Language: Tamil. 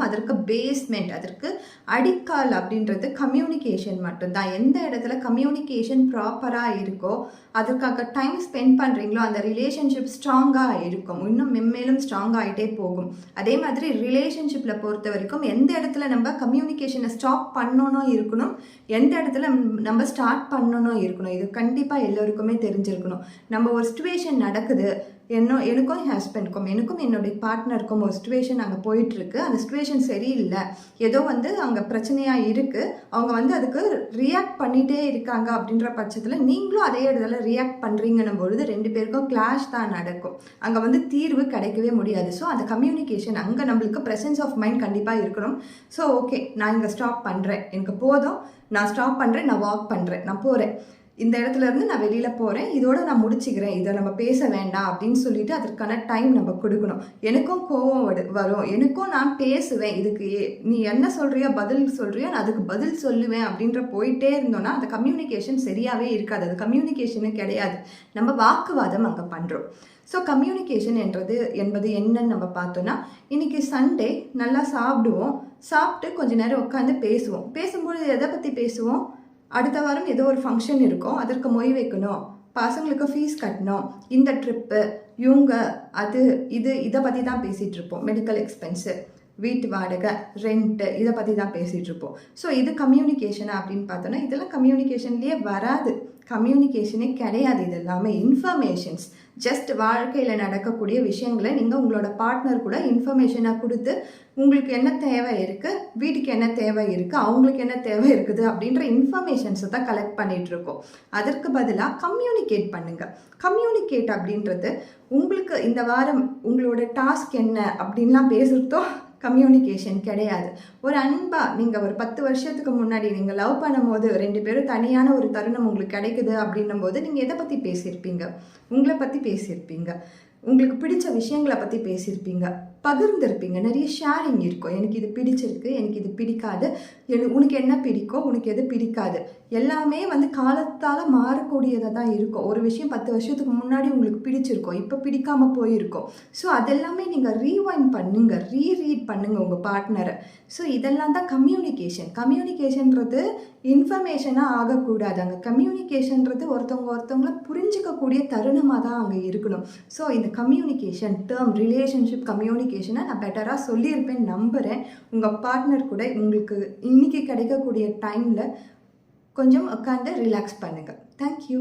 அதற்கு பேஸ்மெண்ட், அதற்கு அடிக்கால் அப்படின்றது கம்யூனிகேஷன் மட்டும்தான். எந்த இடத்துல கம்யூனிகேஷன் ப்ராப்பராக இருக்கோ, அதற்காக டைம் ஸ்பெண்ட் பண்ணுறீங்களோ, அந்த ரிலேஷன்ஷிப் ஸ்ட்ராங்காக இருக்கும், இன்னும் மென்மேலும் ஸ்ட்ராங் ஆகிட்டே போகும். அதே மாதிரி ரிலேஷன்ஷிப்பில் பொறுத்த வரைக்கும் எந்த இடத்துல நம்ம கம்யூனிகேஷனை ஸ்டாப் பண்ணணும் இருக்கணும், எந்த இடத்துல நம்ம ஸ்டார்ட் பண்ணணும் இருக்கணும், இது கண்டிப்பாக எல்லோருக்குமே தெரிஞ்சிருக்கணும். நம்ம ஒரு சிச்சுவேஷன் நடக்குது, எனக்கும் என் ஹஸ்பண்டுக்கும், எனக்கும் என்னுடைய பார்ட்னருக்கும் ஒரு சிச்சுவேஷன் அங்கே போயிட்டுருக்கு. அந்த சிச்சுவேஷன் சரியில்லை, ஏதோ அங்கே பிரச்சனையாக இருக்குது, அவங்க அதுக்கு ரியாக்ட் பண்ணிகிட்டே இருக்காங்க அப்படின்ற பட்சத்தில் நீங்களும் அதே இடத்துல ரியாக்ட் பண்ணுறீங்கன்னும் பொழுது 2 பேருக்கும் கிளாஷ் தான் நடக்கும். அங்கே தீர்வு கிடைக்கவே முடியாது. ஸோ அந்த கம்யூனிகேஷன் அங்கே நம்மளுக்கு ப்ரெசன்ஸ் ஆஃப் மைண்ட் கண்டிப்பாக இருக்கணும். ஸோ ஓகே, நான் இங்கே ஸ்டாப் பண்ணுறேன், எனக்கு போதும், நான் ஸ்டாப் பண்ணுறேன், நான் வாக் பண்ணுறேன், நான் போகிறேன், இந்த இடத்துல இருந்து நான் வெளியில் போகிறேன், இதோட நான் முடிச்சுக்கிறேன், இதை நம்ம பேச வேண்டாம் அப்படின்னு சொல்லிட்டு அதற்கான டைம் நம்ம கொடுக்கணும். எனக்கும் கோவம் வரும், எனக்கும் நான் பேசுவேன், இதுக்கு நீ என்ன சொல்கிறியோ பதில் சொல்கிறியோ நான் அதுக்கு பதில் சொல்லுவேன் அப்படின்ற போயிட்டே இருந்தோன்னா அந்த கம்யூனிகேஷன் சரியாகவே இருக்காது. அது கம்யூனிகேஷனு கிடையாது, நம்ம வாக்குவாதம் அங்கே பண்ணுறோம். ஸோ கம்யூனிகேஷன் என்பது என்னன்னு நம்ம பார்த்தோன்னா, இன்றைக்கி சண்டே நல்லா சாப்பிடுவோம், சாப்பிட்டு கொஞ்சம் நேரம் உட்காந்து பேசுவோம். பேசும்போது எதை பற்றி பேசுவோம்? அடுத்த வாரம் ஏதோ ஒரு ஃபங்க்ஷன் இருக்கும், அதற்கு மொய் வைக்கணும், பசங்களுக்கு ஃபீஸ் கட்டணும், இந்த ட்ரிப்பு, இவங்க அது இதை பற்றி தான் பேசிகிட்டு இருப்போம். மெடிக்கல் எக்ஸ்பென்ஸு, வீட்டு வாடகை, ரெண்ட்டு, இதை பற்றி தான் பேசிகிட்டு இருப்போம். ஸோ இது கம்யூனிகேஷனா அப்படின்னு பார்த்தோன்னா இதெல்லாம் கம்யூனிகேஷன்லேயே வராது, கம்யூனிகேஷனே கிடையாது. இது எல்லாமே இன்ஃபர்மேஷன்ஸ். ஜஸ்ட் வாழ்க்கையில் நடக்கக்கூடிய விஷயங்களை நீங்கள் உங்களோட பார்ட்னர் கூட இன்ஃபர்மேஷனாக கொடுத்து உங்களுக்கு என்ன தேவை இருக்குது, வீட்டுக்கு என்ன தேவை இருக்குது, அவங்களுக்கு என்ன தேவை இருக்குது அப்படின்ற இன்ஃபர்மேஷன்ஸை தான் கலெக்ட் பண்ணிகிட்ருக்கோம். அதற்கு பதிலாக கம்யூனிகேட் பண்ணுங்கள். கம்யூனிகேட் அப்படின்றது உங்களுக்கு இந்த வாரம் உங்களோட டாஸ்க் என்ன அப்படின்லாம் பேசுகிறதோ கம்யூனிகேஷன் கிடையாது. ஒரு அன்பாக நீங்கள் ஒரு 10 வருஷத்துக்கு முன்னாடி நீங்கள் லவ் பண்ணும்போது 2 பேரும் தனியான ஒரு தருணம் உங்களுக்கு கிடைக்குது அப்படின்னும் போது நீங்கள் எதை பற்றி பேசியிருப்பீங்க? உங்களை பற்றி பேசியிருப்பீங்க, உங்களுக்கு பிடிச்ச விஷயங்களை பற்றி பேசியிருப்பீங்க, பகிர்ந்திருப்பீங்க, நிறைய ஷேரிங் இருக்கும். எனக்கு இது பிடிச்சிருக்கு, எனக்கு இது பிடிக்காது, உனக்கு என்ன பிடிக்கும், உனக்கு எது பிடிக்காது, எல்லாமே காலத்தால் மாறக்கூடியதாக தான் இருக்கும். ஒரு விஷயம் 10 வருஷத்துக்கு முன்னாடி உங்களுக்கு பிடிச்சிருக்கும், இப்போ பிடிக்காமல் போயிருக்கும். ஸோ அதெல்லாமே நீங்கள் ரீவைண்ட் பண்ணுங்க, ரீரீட் பண்ணுங்கள் உங்கள் பார்ட்னரை. ஸோ இதெல்லாம் தான் கம்யூனிகேஷன். கம்யூனிகேஷன்றது இன்ஃபர்மேஷனாக ஆகக்கூடாது. அங்கே கம்யூனிகேஷன்றது ஒருத்தவங்களை புரிஞ்சிக்கக்கூடிய தருணமாக தான் அங்கே இருக்கணும். ஸோ இந்த கம்யூனிகேஷன் டேர்ம், ரிலேஷன்ஷிப் கம்யூனிகேஷனை நான் பெட்டராக சொல்லியிருப்பேன் நம்புகிறேன். உங்கள் பார்ட்னர் கூட உங்களுக்கு இன்றைக்கி கிடைக்கக்கூடிய டைமில் கொஞ்சம் உட்காந்து ரிலாக்ஸ் பண்ணுங்கள். தேங்க்யூ.